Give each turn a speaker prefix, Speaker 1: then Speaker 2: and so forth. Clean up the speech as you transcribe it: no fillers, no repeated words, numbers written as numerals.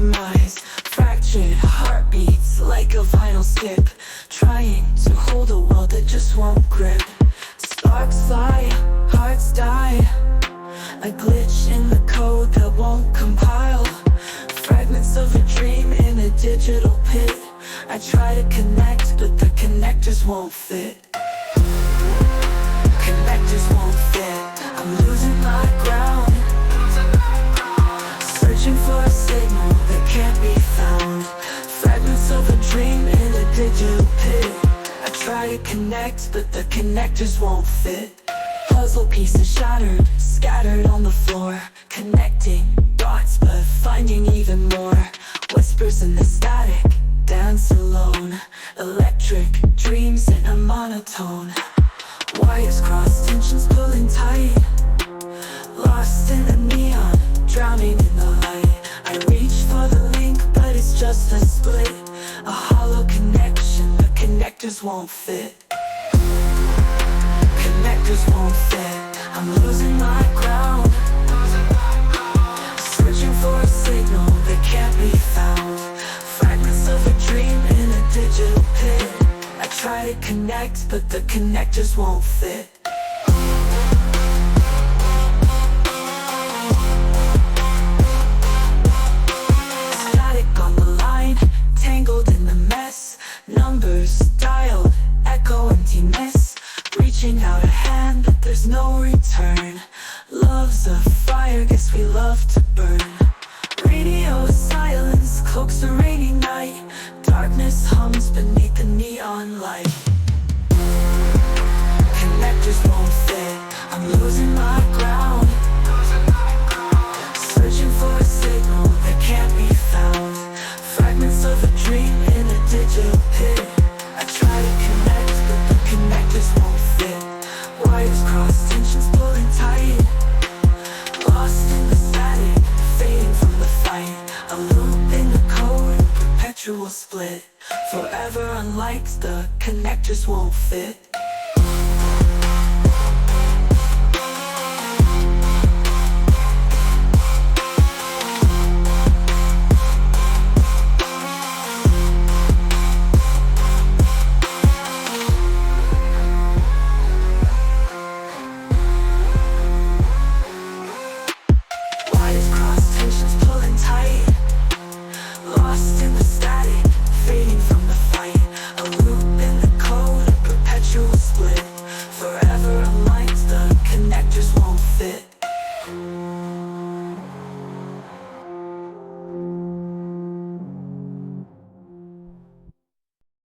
Speaker 1: demise. Fractured heartbeats like a vinyl skip, trying to hold a world that just won't grip. Sparks fly, hearts die, a glitch in the code that won't compile. Fragments of a dream in a digital pit. I try to connect, but the connectors won't fit. Connectors won't fit. I'm losing my ground, searching for a signal that can't be found. Fragments of a dream in a digital pit. I try to connect, but the connectors won't fit. Puzzle pieces shattered, scattered on the floor. Connecting dots, but finding even more. Whispers in the static, dance alone. Electric dreams in a monotone. Wires cross, tensions pulling tight. Lost in the neon, drowning in the light. I reach for the link, but it's just a split. A hollow connection, the connectors won't fit. Connectors won't fit. I'm losing my ground, searching for a signal that can't be found. Fragments of a dream in a digital pit. I try to connect, but the connectors won't fit. Static on the line, tangled in the mess. Numbers dialed, echo emptiness. Reaching out a hand, but there's no return. Love's a fire, guess we love to burn. Radio silence cloaks a rainy night. Darkness hums beneath the neon light. Connectors won't fit. I'm losing my ground, searching for a signal that can't be found. Fragments of a dream in a digital pit. I try to connect, but the connectors won't fit. Wires cross, tensions pulling tight. Lost in the static, fading from the fight. A loop in the code, perpetual split. Forever unlike the connectors won't fit.